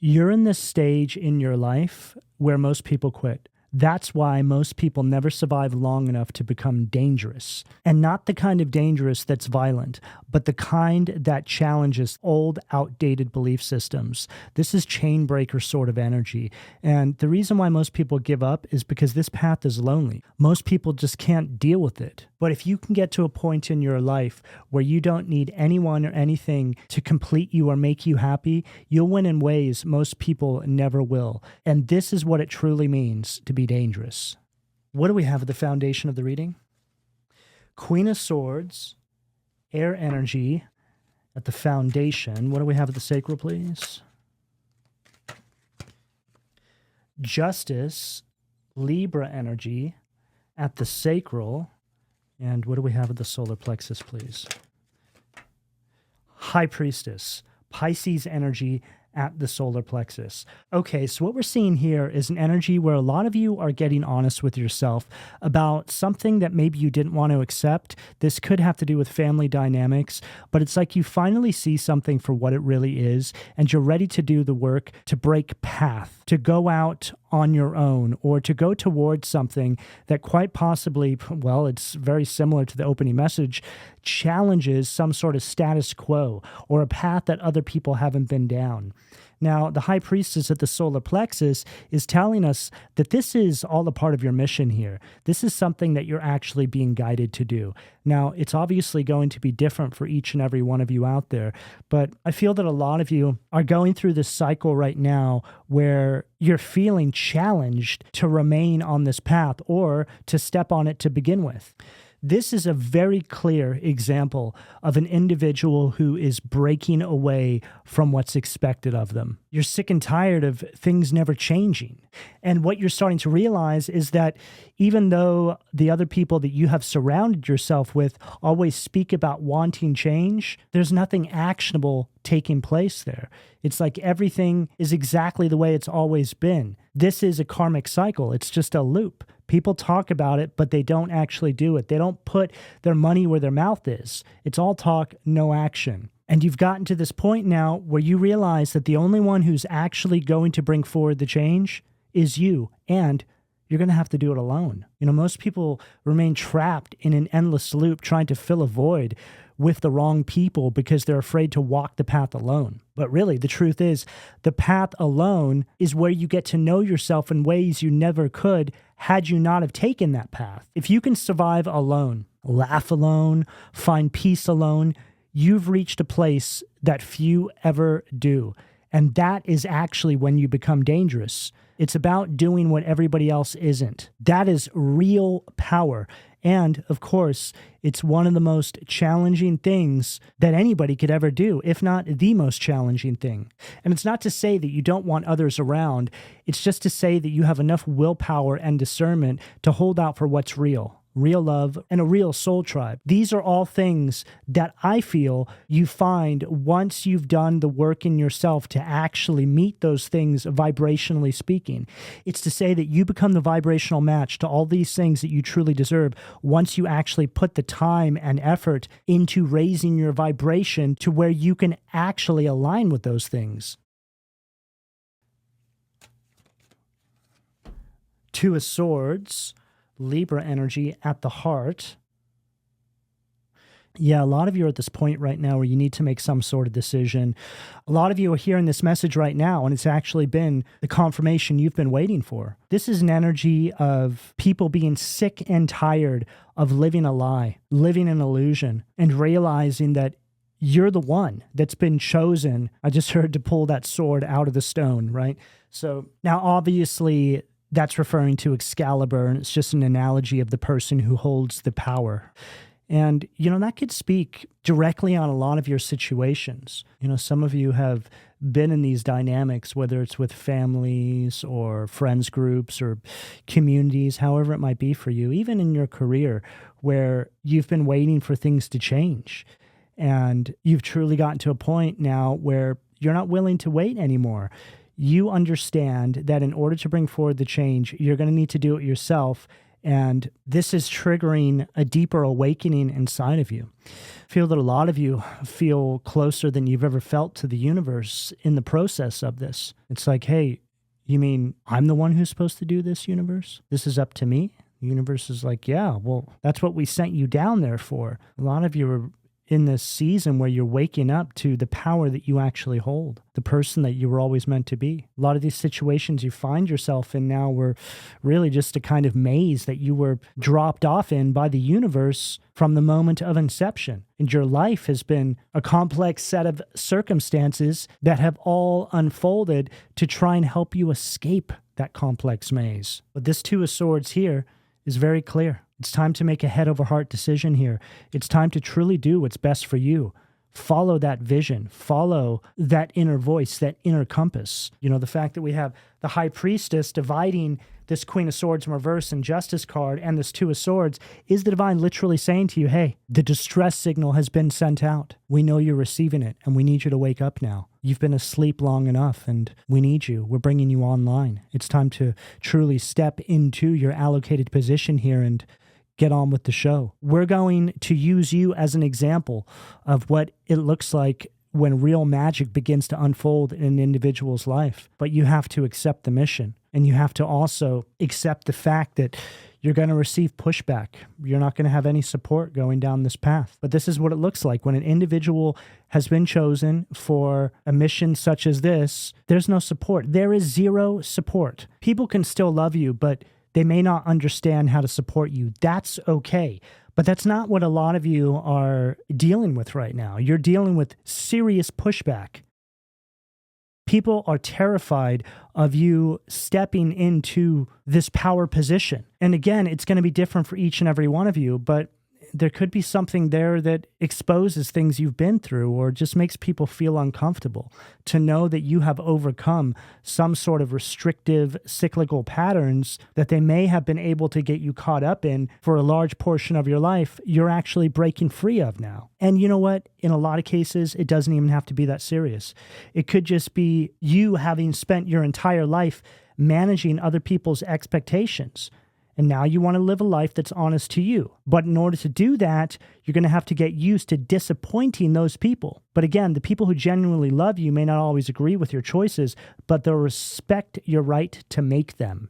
You're in this stage in your life where most people quit. That's why most people never survive long enough to become dangerous. And not the kind of dangerous that's violent, but the kind that challenges old, outdated belief systems. This is chain breaker sort of energy. And the reason why most people give up is because this path is lonely. Most people just can't deal with it. But if you can get to a point in your life where you don't need anyone or anything to complete you or make you happy, you'll win in ways most people never will. And this is what it truly means to be dangerous. What do we have at the foundation of the reading? Queen of Swords, air energy at the foundation. What do we have at the sacral, please? Justice, Libra energy at the sacral. And what do we have at the solar plexus, please? High Priestess, Pisces energy at the solar plexus. Okay, so what we're seeing here is an energy where a lot of you are getting honest with yourself about something that maybe you didn't want to accept. This could have to do with family dynamics, but it's like you finally see something for what it really is, and you're ready to do the work to break path, to go out on your own, or to go towards something that quite possibly, well, it's very similar to the opening message, challenges some sort of status quo or a path that other people haven't been down. Now, the High Priestess at the solar plexus is telling us that this is all a part of your mission here. This is something that you're actually being guided to do. Now, it's obviously going to be different for each and every one of you out there, but I feel that a lot of you are going through this cycle right now where you're feeling challenged to remain on this path or to step on it to begin with. This is a very clear example of an individual who is breaking away from what's expected of them. You're sick and tired of things never changing. And what you're starting to realize is that even though the other people that you have surrounded yourself with always speak about wanting change, there's nothing actionable taking place there. It's like everything is exactly the way it's always been. This is a karmic cycle. It's just a loop. People talk about it, but they don't actually do it. They don't put their money where their mouth is. It's all talk, no action. And you've gotten to this point now where you realize that the only one who's actually going to bring forward the change is you, and you're going to have to do it alone. You know, most people remain trapped in an endless loop trying to fill a void with the wrong people because they're afraid to walk the path alone. But really, the truth is, the path alone is where you get to know yourself in ways you never could had you not have taken that path. If you can survive alone, laugh alone, find peace alone, you've reached a place that few ever do. And that is actually when you become dangerous. It's about doing what everybody else isn't. That is real power. And, of course, it's one of the most challenging things that anybody could ever do, if not the most challenging thing. And it's not to say that you don't want others around. It's just to say that you have enough willpower and discernment to hold out for what's real. Real love, and a real soul tribe. These are all things that I feel you find once you've done the work in yourself to actually meet those things vibrationally speaking. It's to say that you become the vibrational match to all these things that you truly deserve once you actually put the time and effort into raising your vibration to where you can actually align with those things. Two of Swords, Libra energy at the heart. Yeah, a lot of you are at this point right now where you need to make some sort of decision. A lot of you are hearing this message right now, and it's actually been the confirmation you've been waiting for. This is an energy of people being sick and tired of living a lie, living an illusion, and realizing that you're the one that's been chosen. I just heard to pull that sword out of the stone, right? So now obviously that's referring to Excalibur, and it's just an analogy of the person who holds the power. And, you know, that could speak directly on a lot of your situations. You know, some of you have been in these dynamics, whether it's with families or friends groups or communities, however it might be for you, even in your career, where you've been waiting for things to change. And you've truly gotten to a point now where you're not willing to wait anymore. You understand that in order to bring forward the change, you're going to need to do it yourself. And this is triggering a deeper awakening inside of you. I feel that a lot of you feel closer than you've ever felt to the universe in the process of this. It's like, hey, you mean I'm the one who's supposed to do this, universe? This is up to me? The universe is like, yeah, well, that's what we sent you down there for. A lot of you are in this season where you're waking up to the power that you actually hold, the person that you were always meant to be. A lot of these situations you find yourself in now were really just a kind of maze that you were dropped off in by the universe from the moment of inception. And your life has been a complex set of circumstances that have all unfolded to try and help you escape that complex maze. But this Two of Swords here is very clear. It's time to make a head over heart decision here. It's time to truly do what's best for you. Follow that vision. Follow that inner voice, that inner compass. You know, the fact that we have the High Priestess dividing this Queen of Swords in reverse and Justice card and this Two of Swords is the divine literally saying to you, hey, the distress signal has been sent out. We know you're receiving it, and we need you to wake up now. You've been asleep long enough, and we need you. We're bringing you online. It's time to truly step into your allocated position here and get on with the show. We're going to use you as an example of what it looks like when real magic begins to unfold in an individual's life. But you have to accept the mission, and you have to also accept the fact that you're going to receive pushback. You're not going to have any support going down this path. But this is what it looks like when an individual has been chosen for a mission such as this. There's no support. There is zero support. People can still love you, but they may not understand how to support you. That's okay. But that's not what a lot of you are dealing with right now. You're dealing with serious pushback. People are terrified of you stepping into this power position. And again, it's going to be different for each and every one of you, but there could be something there that exposes things you've been through or just makes people feel uncomfortable to know that you have overcome some sort of restrictive cyclical patterns that they may have been able to get you caught up in for a large portion of your life. You're actually breaking free of now. And you know what? In a lot of cases, it doesn't even have to be that serious. It could just be you having spent your entire life managing other people's expectations. And now you want to live a life that's honest to you. But in order to do that, you're going to have to get used to disappointing those people. But again, the people who genuinely love you may not always agree with your choices, but they'll respect your right to make them.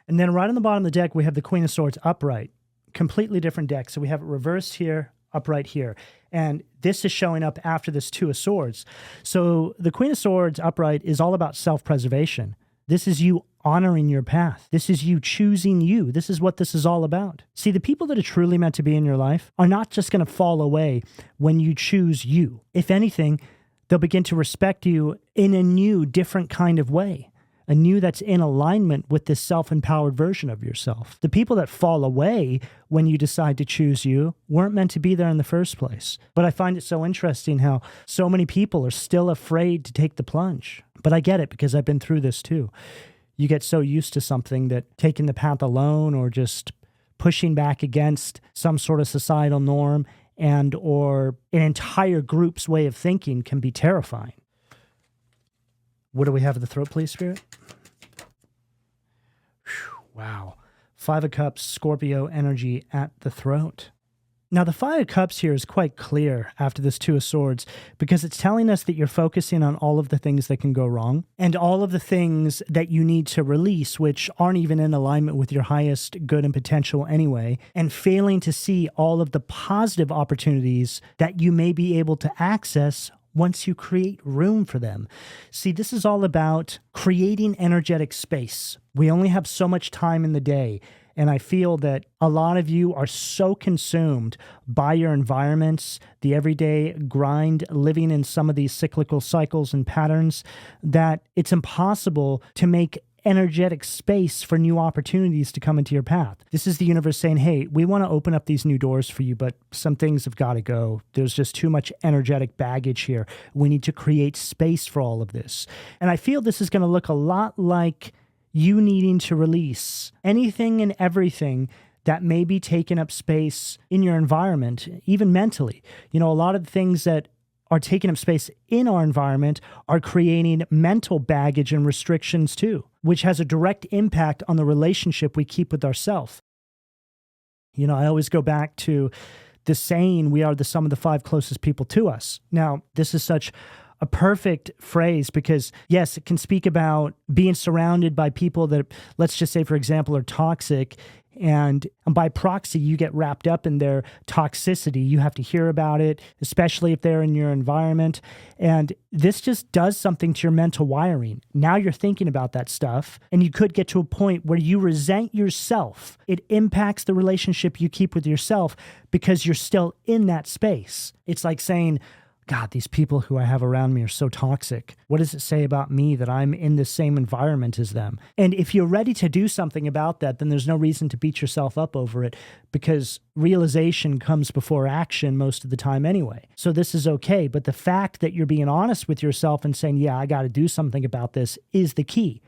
And then right on the bottom of the deck, we have the Queen of Swords upright. Completely different deck. So we have it reversed here, upright here. And this is showing up after this Two of Swords. So the Queen of Swords upright is all about self-preservation. This is you honoring your path. This is you choosing you. This is what this is all about. See, the people that are truly meant to be in your life are not just going to fall away when you choose you. If anything, they'll begin to respect you in a new, different kind of way. A new that's in alignment with this self-empowered version of yourself. The people that fall away when you decide to choose you weren't meant to be there in the first place. But I find it so interesting how so many people are still afraid to take the plunge. But I get it because I've been through this too. You get so used to something that taking the path alone or just pushing back against some sort of societal norm and or an entire group's way of thinking can be terrifying. What do we have at the throat, please, Spirit? Whew, wow. 5 of Cups, Scorpio energy at the throat. Now, the 5 of Cups here is quite clear after this Two of Swords because it's telling us that you're focusing on all of the things that can go wrong and all of the things that you need to release, which aren't even in alignment with your highest good and potential anyway, and failing to see all of the positive opportunities that you may be able to access once you create room for them. See, this is all about creating energetic space. We only have so much time in the day. And I feel that a lot of you are so consumed by your environments, the everyday grind, living in some of these cyclical cycles and patterns, that it's impossible to make energetic space for new opportunities to come into your path. This is the universe saying, hey, we want to open up these new doors for you, but some things have got to go. There's just too much energetic baggage here. We need to create space for all of this. And I feel this is going to look a lot like you needing to release anything and everything that may be taking up space in your environment, even mentally. You know, a lot of the things that are taking up space in our environment are creating mental baggage and restrictions too, which has a direct impact on the relationship we keep with ourselves. I always go back to the saying, we are the sum of the five closest people to us. Now, this is such a perfect phrase because, yes, it can speak about being surrounded by people that, let's just say, for example, are toxic. And by proxy, you get wrapped up in their toxicity. You have to hear about it, especially if they're in your environment. And this just does something to your mental wiring. Now you're thinking about that stuff, and you could get to a point where you resent yourself. It impacts the relationship you keep with yourself because you're still in that space. It's like saying, God, these people who I have around me are so toxic. What does it say about me that I'm in the same environment as them? And if you're ready to do something about that, then there's no reason to beat yourself up over it because realization comes before action most of the time anyway. So this is okay. But the fact that you're being honest with yourself and saying, yeah, I got to do something about this is the key.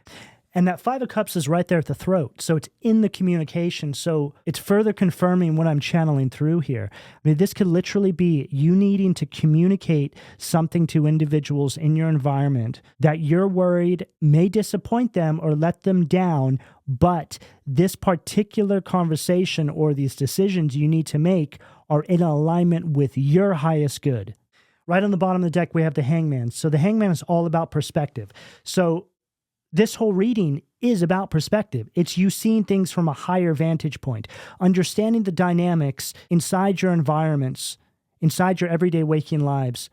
And that Five of Cups is right there at the throat. So it's in the communication. So it's further confirming what I'm channeling through here. I mean, this could literally be you needing to communicate something to individuals in your environment that you're worried may disappoint them or let them down. But this particular conversation or these decisions you need to make are in alignment with your highest good. Right on the bottom of the deck, we have the Hangman. So the Hangman is all about perspective. So this whole reading is about perspective. It's you seeing things from a higher vantage point, understanding the dynamics inside your environments, inside your everyday waking lives,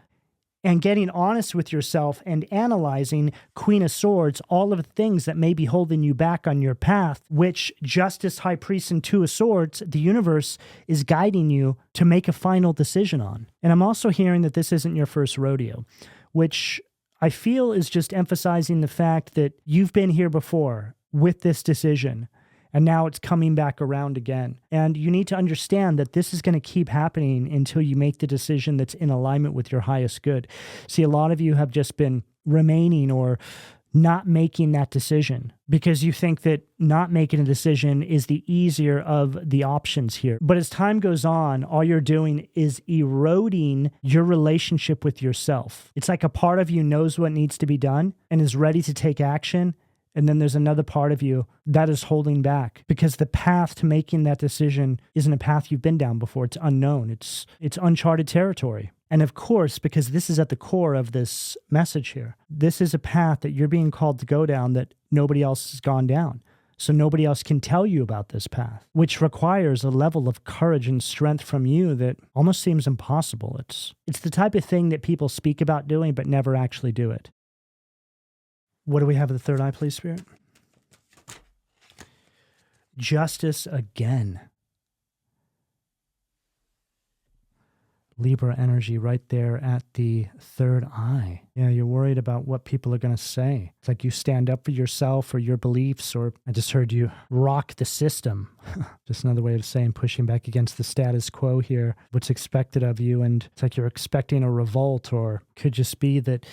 and getting honest with yourself and analyzing Queen of Swords, all of the things that may be holding you back on your path, which Justice, High Priest, and Two of Swords, the universe is guiding you to make a final decision on. And I'm also hearing that this isn't your first rodeo, which I feel is just emphasizing the fact that you've been here before with this decision, and now it's coming back around again. And you need to understand that this is going to keep happening until you make the decision that's in alignment with your highest good. See, a lot of you have just been remaining or not making that decision because you think that not making a decision is the easier of the options here. But as time goes on, all you're doing is eroding your relationship with yourself. It's like a part of you knows what needs to be done and is ready to take action. And then there's another part of you that is holding back because the path to making that decision isn't a path you've been down before. It's unknown. It's uncharted territory. And of course, because this is at the core of this message here, this is a path that you're being called to go down that nobody else has gone down. So nobody else can tell you about this path, which requires a level of courage and strength from you that almost seems impossible. It's the type of thing that people speak about doing but never actually do it. What do we have at the third eye, please, Spirit? Justice again. Libra energy right there at the third eye. Yeah, you're worried about what people are going to say. It's like you stand up for yourself or your beliefs, or I just heard you rock the system. Just another way of saying pushing back against the status quo here, what's expected of you. And it's like you're expecting a revolt, or could just be that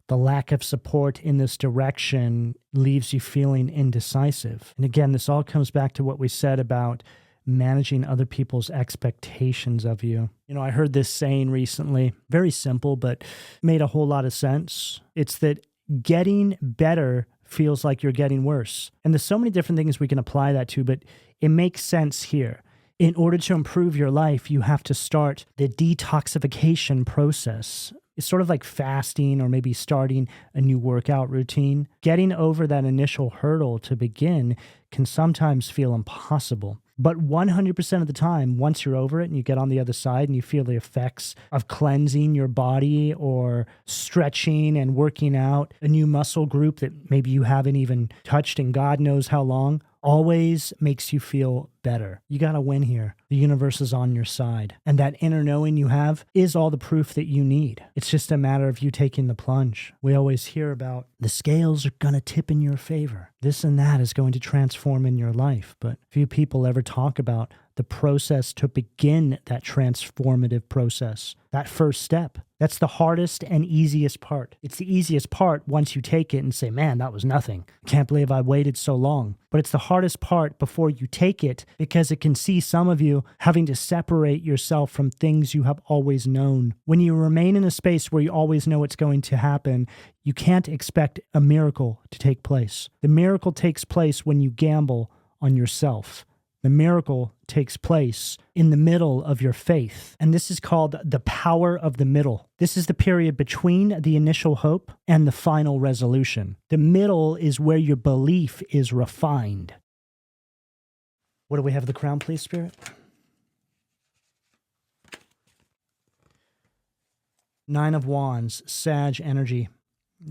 the lack of support in this direction leaves you feeling indecisive. And again, this all comes back to what we said about managing other people's expectations of you. I heard this saying recently, very simple, but made a whole lot of sense. It's that getting better feels like you're getting worse. And there's so many different things we can apply that to, but it makes sense here. In order to improve your life, you have to start the detoxification process. It's sort of like fasting or maybe starting a new workout routine. Getting over that initial hurdle to begin can sometimes feel impossible. But 100% of the time, once you're over it and you get on the other side and you feel the effects of cleansing your body or stretching and working out a new muscle group that maybe you haven't even touched in God knows how long, always makes you feel better. You got to win here. The universe is on your side. And that inner knowing you have is all the proof that you need. It's just a matter of you taking the plunge. We always hear about the scales are going to tip in your favor. This and that is going to transform in your life. But few people ever talk about the process to begin that transformative process, that first step. That's the hardest and easiest part. It's the easiest part once you take it and say, man, that was nothing. Can't believe I waited so long. But it's the hardest part before you take it because it can see some of you having to separate yourself from things you have always known. When you remain in a space where you always know what's going to happen, you can't expect a miracle to take place. The miracle takes place when you gamble on yourself. The miracle takes place in the middle of your faith. And this is called the power of the middle. This is the period between the initial hope and the final resolution. The middle is where your belief is refined. What do we have the crown, please, Spirit? Nine of Wands, Sag energy.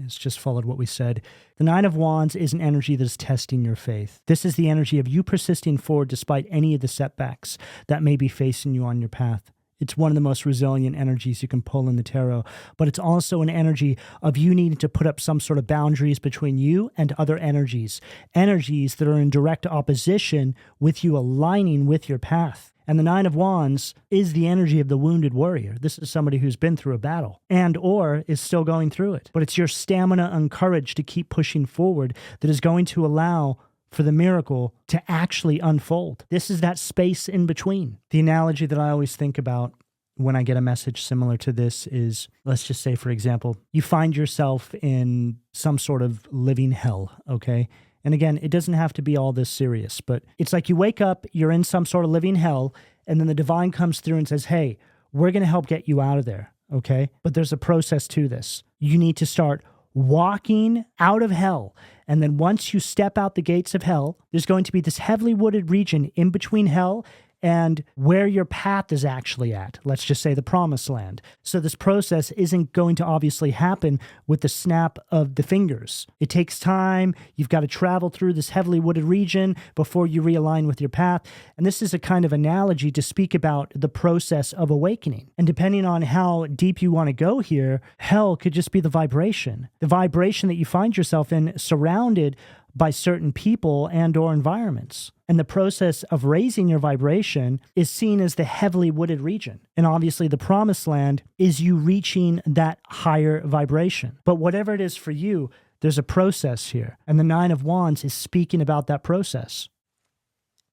It's just followed what we said. The Nine of Wands is an energy that is testing your faith. This is the energy of you persisting forward despite any of the setbacks that may be facing you on your path. It's one of the most resilient energies you can pull in the tarot, but it's also an energy of you needing to put up some sort of boundaries between you and other energies that are in direct opposition with you aligning with your path. And the Nine of Wands is the energy of the wounded warrior. This is somebody who's been through a battle and or is still going through it. But it's your stamina and courage to keep pushing forward that is going to allow for the miracle to actually unfold. This is that space in between. The analogy that I always think about when I get a message similar to this is, let's just say, for example, you find yourself in some sort of living hell, okay? And again, it doesn't have to be all this serious, but it's like you wake up, you're in some sort of living hell, and then the divine comes through and says, hey, we're going to help get you out of there, okay? But there's a process to this. You need to start walking out of hell. And then once you step out the gates of hell, there's going to be this heavily wooded region in between hell and where your path is actually at. Let's just say the promised land. So this process isn't going to obviously happen with the snap of the fingers. It takes time. You've got to travel through this heavily wooded region before you realign with your path. And this is a kind of analogy to speak about the process of awakening. And depending on how deep you want to go here, hell could just be the vibration that you find yourself in, surrounded by certain people and or environments. And the process of raising your vibration is seen as the heavily wooded region. And obviously the promised land is you reaching that higher vibration. But whatever it is for you, there's a process here. And the Nine of Wands is speaking about that process.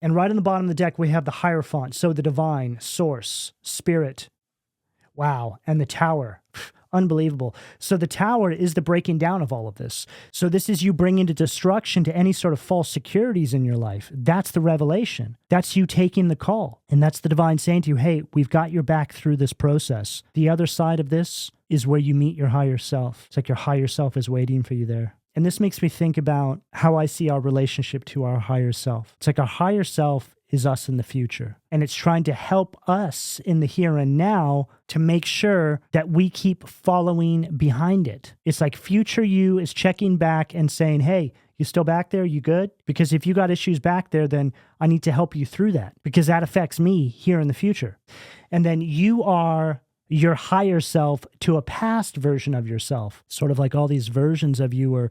And right on the bottom of the deck, we have the Hierophant. So the divine, source, spirit. Wow. And the Tower. Unbelievable. So the Tower is the breaking down of all of this. So this is you bringing the destruction to any sort of false securities in your life. That's the revelation. That's you taking the call. And that's the divine saying to you, hey, we've got your back through this process. The other side of this is where you meet your higher self. It's like your higher self is waiting for you there. And this makes me think about how I see our relationship to our higher self. It's like our higher self is us in the future. And it's trying to help us in the here and now to make sure that we keep following behind it. It's like future you is checking back and saying, hey, you still back there? You good? Because if you got issues back there, then I need to help you through that because that affects me here in the future. And then you are your higher self to a past version of yourself, sort of like all these versions of you are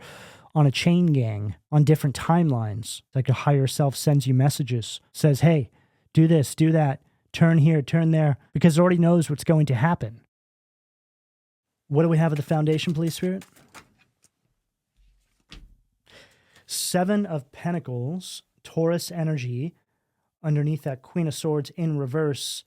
on a chain gang on different timelines. Like a higher self sends you messages, says, hey, do this, do that, turn here, turn there, because it already knows what's going to happen. What do we have at the foundation, please, Spirit? Seven of Pentacles, Taurus energy, underneath that Queen of Swords in reverse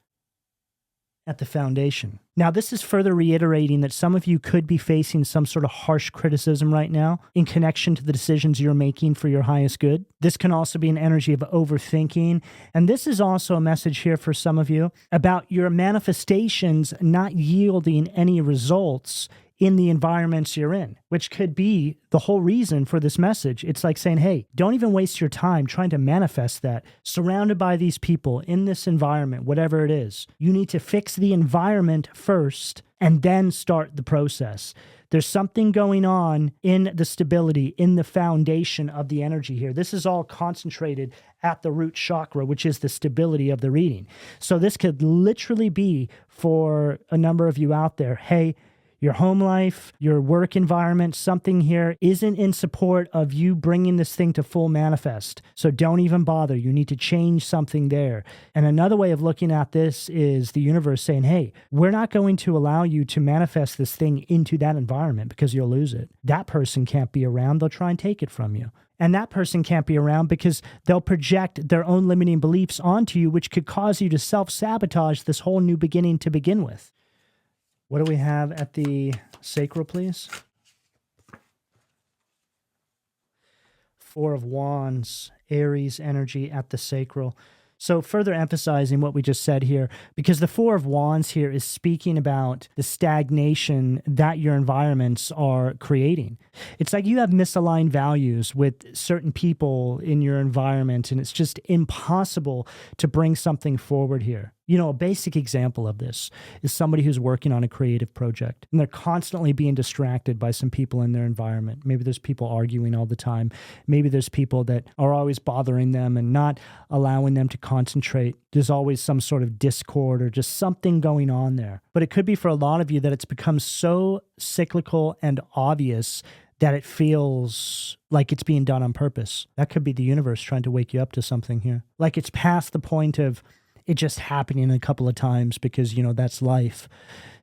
at the foundation. Now, this is further reiterating that some of you could be facing some sort of harsh criticism right now in connection to the decisions you're making for your highest good. This can also be an energy of overthinking. And this is also a message here for some of you about your manifestations not yielding any results in the environments you're in, which could be the whole reason for this message. It's like saying, hey, don't even waste your time trying to manifest that. Surrounded by these people in this environment, whatever it is, you need to fix the environment first and then start the process. There's something going on in the stability, in the foundation of the energy here. This is all concentrated at the root chakra, which is the stability of the reading. So this could literally be for a number of you out there, hey, your home life, your work environment, something here isn't in support of you bringing this thing to full manifest. So don't even bother. You need to change something there. And another way of looking at this is the universe saying, hey, we're not going to allow you to manifest this thing into that environment because you'll lose it. That person can't be around. They'll try and take it from you. And that person can't be around because they'll project their own limiting beliefs onto you, which could cause you to self-sabotage this whole new beginning to begin with. What do we have at the sacral, please? Four of Wands, Aries energy at the sacral. So further emphasizing what we just said here, because the Four of Wands here is speaking about the stagnation that your environments are creating. It's like you have misaligned values with certain people in your environment, and it's just impossible to bring something forward here. You know, a basic example of this is somebody who's working on a creative project and they're constantly being distracted by some people in their environment. Maybe there's people arguing all the time. Maybe there's people that are always bothering them and not allowing them to concentrate. There's always some sort of discord or just something going on there. But it could be for a lot of you that it's become so cyclical and obvious that it feels like it's being done on purpose. That could be the universe trying to wake you up to something here. Like it's past the point of it just happening a couple of times because, you know, that's life.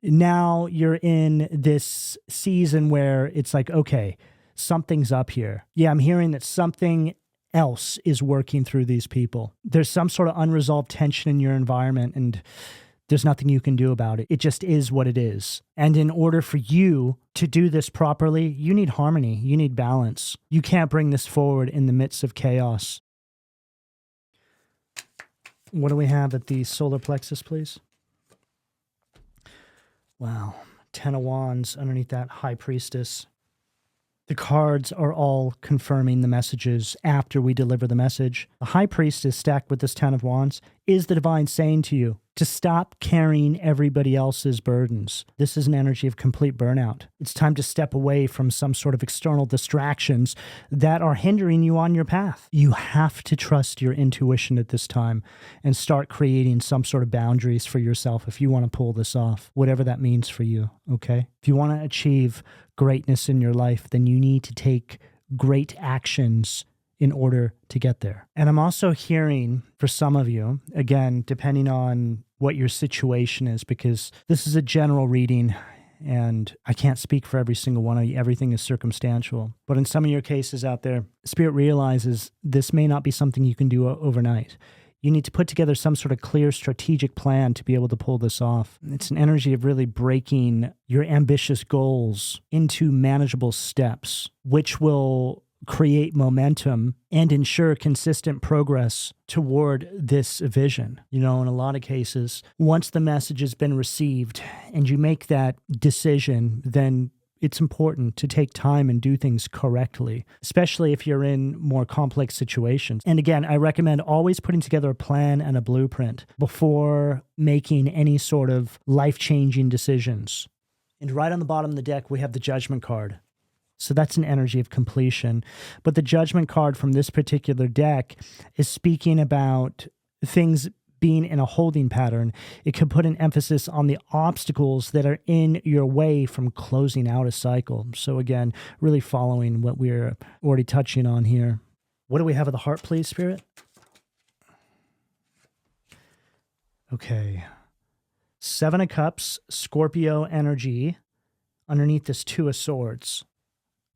Now you're in this season where it's like, okay, something's up here. Yeah, I'm hearing that something else is working through these people. There's some sort of unresolved tension in your environment and there's nothing you can do about it. It just is what it is. And in order for you to do this properly, you need harmony. You need balance. You can't bring this forward in the midst of chaos. What do we have at the solar plexus, please? Wow. 10 of Wands underneath that High Priestess. The cards are all confirming the messages after we deliver the message. The High Priestess stacked with this 10 of Wands is the divine saying to you to stop carrying everybody else's burdens. This is an energy of complete burnout. It's time to step away from some sort of external distractions that are hindering you on your path. You have to trust your intuition at this time and start creating some sort of boundaries for yourself if you want to pull this off, whatever that means for you, okay? If you want to achieve greatness in your life, then you need to take great actions in order to get there. And I'm also hearing for some of you, again, depending on what your situation is, because this is a general reading and I can't speak for every single one of you. Everything is circumstantial. But in some of your cases out there, Spirit realizes this may not be something you can do overnight. You need to put together some sort of clear strategic plan to be able to pull this off. It's an energy of really breaking your ambitious goals into manageable steps, which will create momentum and ensure consistent progress toward this vision. You know, in a lot of cases, once the message has been received and you make that decision, then it's important to take time and do things correctly, especially if you're in more complex situations. And again, I recommend always putting together a plan and a blueprint before making any sort of life-changing decisions. And right on the bottom of the deck, we have the Judgment card. So that's an energy of completion. But the Judgment card from this particular deck is speaking about things being in a holding pattern. It could put an emphasis on the obstacles that are in your way from closing out a cycle. So again, really following what we're already touching on here. What do we have of the heart, please, Spirit? Okay. 7 of Cups, Scorpio energy, underneath this 2 of Swords.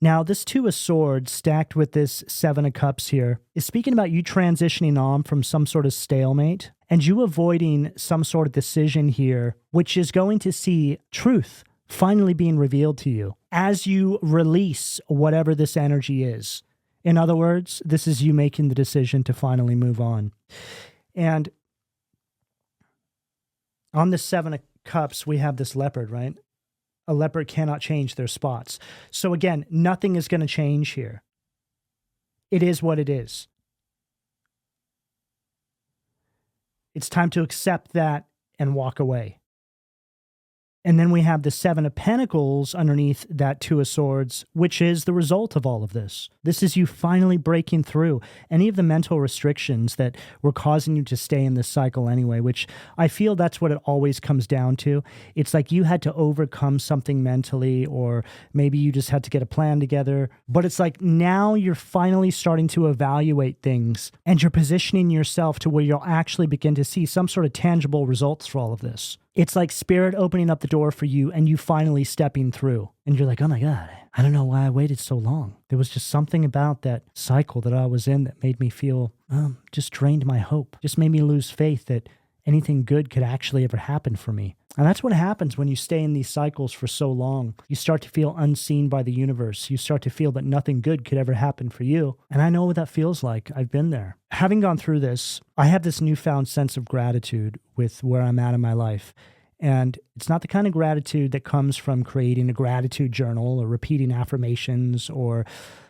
Now, this 2 of Swords stacked with this 7 of Cups here is speaking about you transitioning on from some sort of stalemate and you avoiding some sort of decision here, which is going to see truth finally being revealed to you as you release whatever this energy is. In other words, this is you making the decision to finally move on. And on the 7 of Cups, we have this leopard, right? A leopard cannot change their spots. So again, nothing is going to change here. It is what it is. It's time to accept that and walk away. And then we have the 7 of Pentacles underneath that 2 of Swords, which is the result of all of this. This is you finally breaking through any of the mental restrictions that were causing you to stay in this cycle anyway, which I feel that's what it always comes down to. It's like you had to overcome something mentally, or maybe you just had to get a plan together. But it's like now you're finally starting to evaluate things and you're positioning yourself to where you'll actually begin to see some sort of tangible results for all of this. It's like Spirit opening up the door for you and you finally stepping through. And you're like, oh my God, I don't know why I waited so long. There was just something about that cycle that I was in that made me feel, just drained my hope. Just made me lose faith that anything good could actually ever happen for me. And that's what happens when you stay in these cycles for so long. You start to feel unseen by the universe. You start to feel that nothing good could ever happen for you. And I know what that feels like. I've been there. Having gone through this, I have this newfound sense of gratitude with where I'm at in my life. And it's not the kind of gratitude that comes from creating a gratitude journal or repeating affirmations or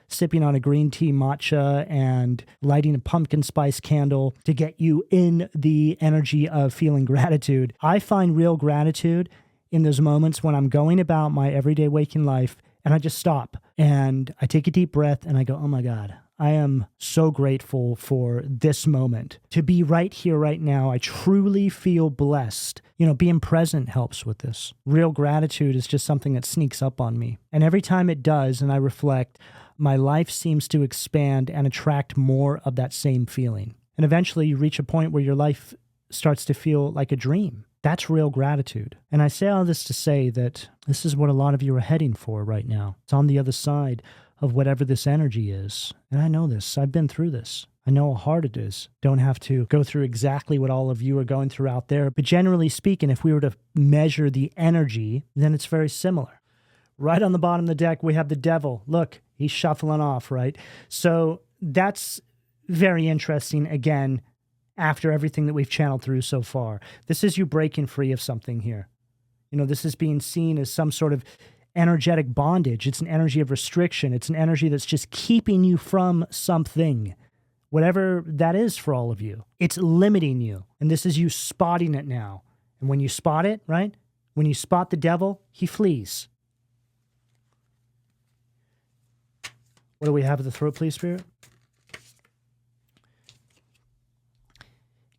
sipping on a green tea matcha and lighting a pumpkin spice candle to get you in the energy of feeling gratitude. I find real gratitude in those moments when I'm going about my everyday waking life and I just stop and I take a deep breath and I go, oh my God, I am so grateful for this moment to be right here, right now. I truly feel blessed. Being present helps with this. Real gratitude is just something that sneaks up on me. And every time it does and I reflect, my life seems to expand and attract more of that same feeling. And eventually you reach a point where your life starts to feel like a dream. That's real gratitude. And I say all this to say that this is what a lot of you are heading for right now. It's on the other side of whatever this energy is. And I know this. I've been through this. I know how hard it is. Don't have to go through exactly what all of you are going through out there. But generally speaking, if we were to measure the energy, then it's very similar. Right on the bottom of the deck, we have the devil. Look, he's shuffling off, right? So that's very interesting, again, after everything that we've channeled through so far. This is you breaking free of something here. This is being seen as some sort of energetic bondage. It's an energy of restriction. It's an energy that's just keeping you from something, whatever that is for all of you. It's limiting you. And this is you spotting it now. And when you spot it, right? When you spot the devil, he flees. What do we have at the throat, please, Spirit?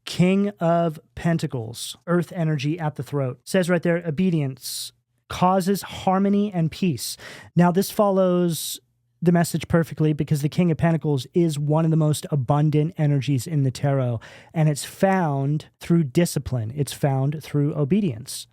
King of Pentacles, earth energy at the throat. It says right there, obedience causes harmony and peace. Now, this follows the message perfectly because the King of Pentacles is one of the most abundant energies in the tarot, and it's found through discipline. It's found through obedience.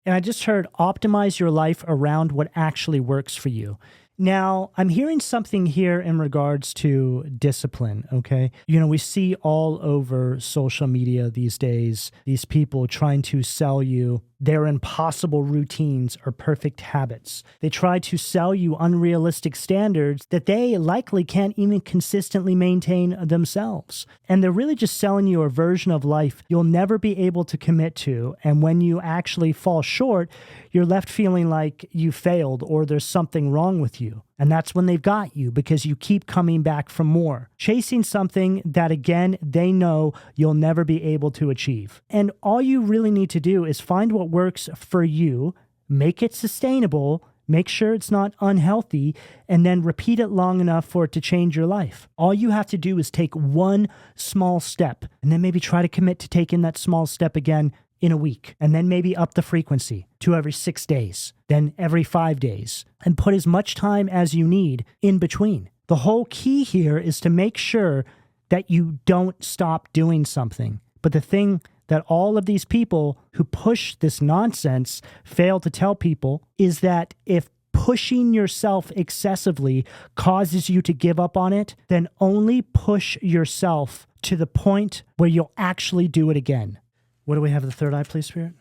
And I just heard optimize your life around what actually works for you. Now, I'm hearing something here in regards to discipline, okay? We see all over social media these days, these people trying to sell you their impossible routines or perfect habits. They try to sell you unrealistic standards that they likely can't even consistently maintain themselves. And they're really just selling you a version of life you'll never be able to commit to. And when you actually fall short, you're left feeling like you failed or there's something wrong with you. And that's when they've got you because you keep coming back for more, chasing something that, again, they know you'll never be able to achieve. And all you really need to do is find what works for you, make it sustainable, make sure it's not unhealthy, and then repeat it long enough for it to change your life. All you have to do is take one small step and then maybe try to commit to taking that small step again in a week, and then maybe up the frequency to every 6 days, then every 5 days, and put as much time as you need in between. The whole key here is to make sure that you don't stop doing something. But the thing that all of these people who push this nonsense fail to tell people is that if pushing yourself excessively causes you to give up on it, then only push yourself to the point where you'll actually do it again. What do we have at the third eye, please, Spirit?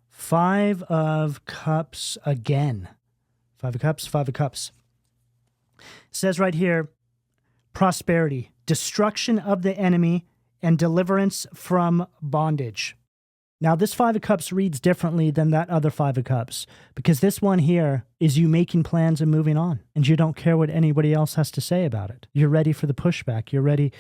5 of Cups again. 5 of Cups, 5 of Cups. It says right here, prosperity, destruction of the enemy, and deliverance from bondage. Now, this 5 of Cups reads differently than that other 5 of Cups because this one here is you making plans and moving on, and you don't care what anybody else has to say about it. You're ready for the pushback. You're ready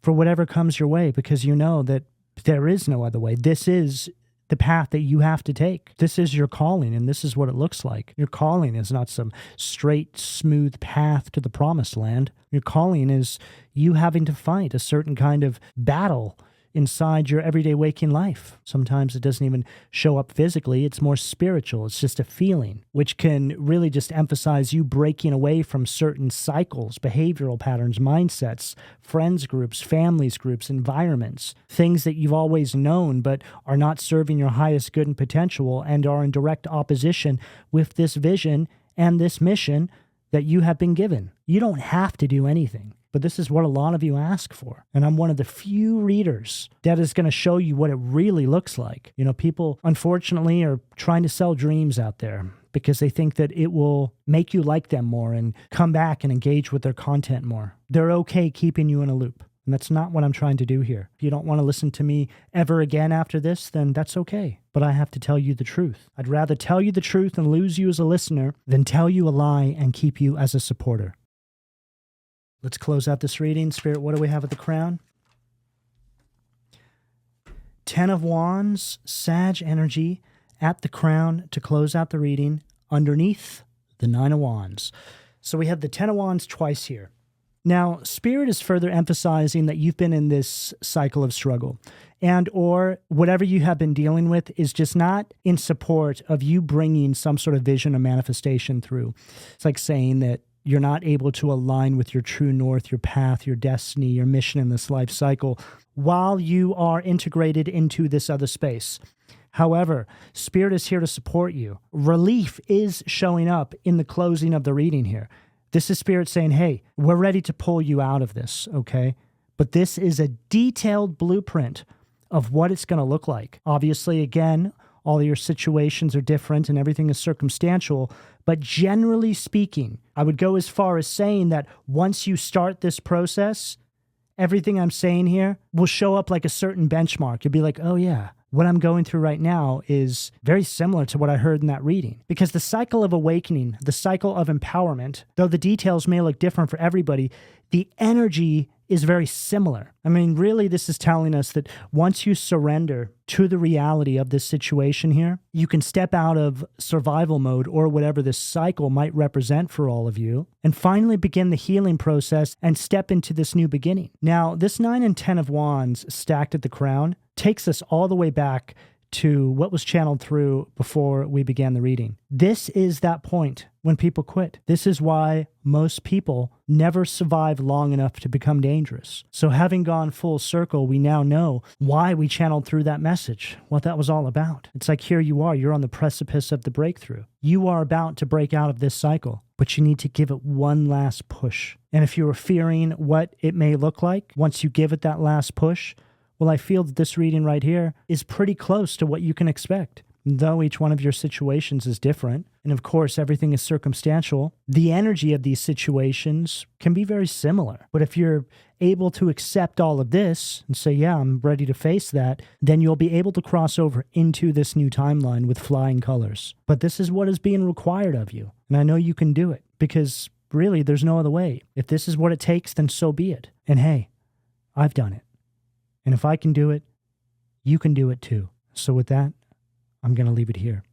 for whatever comes your way because you know that there is no other way. This is the path that you have to take. This is your calling, and this is what it looks like. Your calling is not some straight, smooth path to the promised land. Your calling is you having to fight a certain kind of battle inside your everyday waking life. Sometimes it doesn't even show up physically. It's more spiritual. It's just a feeling, which can really just emphasize you breaking away from certain cycles, behavioral patterns, mindsets, friends groups, families groups, environments, things that you've always known but are not serving your highest good and potential and are in direct opposition with this vision and this mission that you have been given. You don't have to do anything. but this is what a lot of you ask for. And I'm one of the few readers that is going to show you what it really looks like. You know, people, unfortunately, are trying to sell dreams out there because they think that it will make you like them more and come back and engage with their content more. They're okay keeping you in a loop. And that's not what I'm trying to do here. If you don't want to listen to me ever again after this, then that's okay. But I have to tell you the truth. I'd rather tell you the truth and lose you as a listener than tell you a lie and keep you as a supporter. Let's close out this reading. Spirit, what do we have at the crown? 10 of Wands, Sag energy at the crown to close out the reading. Underneath, the 9 of Wands. So we have the 10 of Wands twice here. Now, Spirit is further emphasizing that you've been in this cycle of struggle, and or whatever you have been dealing with is just not in support of you bringing some sort of vision or manifestation through. It's like saying that you're not able to align with your true north, your path, your destiny, your mission in this life cycle while you are integrated into this other space. However, Spirit is here to support you. Relief is showing up in the closing of the reading here. This is Spirit saying, hey, we're ready to pull you out of this, okay? But this is a detailed blueprint of what it's going to look like. Obviously, again, all of your situations are different and everything is circumstantial, but generally speaking, I would go as far as saying that once you start this process, everything I'm saying here will show up like a certain benchmark. You'll be like, oh yeah, what I'm going through right now is very similar to what I heard in that reading. Because the cycle of awakening, the cycle of empowerment, though the details may look different for everybody, the energy is very similar. I mean, really, this is telling us that once you surrender to the reality of this situation here, you can step out of survival mode or whatever this cycle might represent for all of you and finally begin the healing process and step into this new beginning. Now, this 9 and 10 of Wands stacked at the crown takes us all the way back to what was channeled through before we began the reading. This is that point when people quit. This is why most people never survive long enough to become dangerous. So having gone full circle, we now know why we channeled through that message, what that was all about. It's like here you are, you're on the precipice of the breakthrough. You are about to break out of this cycle, but you need to give it one last push. And if you were fearing what it may look like once you give it that last push, well, I feel that this reading right here is pretty close to what you can expect. Though each one of your situations is different, and of course everything is circumstantial, the energy of these situations can be very similar. But if you're able to accept all of this and say, yeah, I'm ready to face that, then you'll be able to cross over into this new timeline with flying colors. But this is what is being required of you. And I know you can do it because really there's no other way. If this is what it takes, then so be it. And hey, I've done it. And if I can do it, you can do it too. So with that, I'm going to leave it here.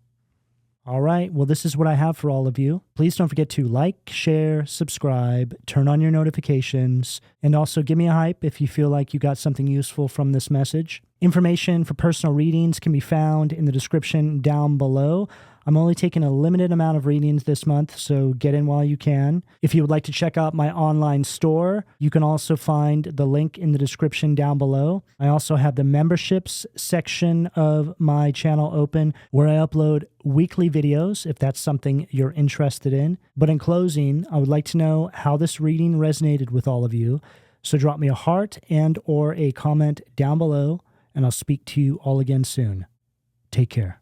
All right, well, this is what I have for all of you. Please don't forget to like, share, subscribe, turn on your notifications, and also give me a hype if you feel like you got something useful from this message. Information for personal readings can be found in the description down below. I'm only taking a limited amount of readings this month, so get in while you can. If you would like to check out my online store, you can also find the link in the description down below. I also have the memberships section of my channel open where I upload weekly videos if that's something you're interested in. But in closing, I would like to know how this reading resonated with all of you. So drop me a heart and or a comment down below, and I'll speak to you all again soon. Take care.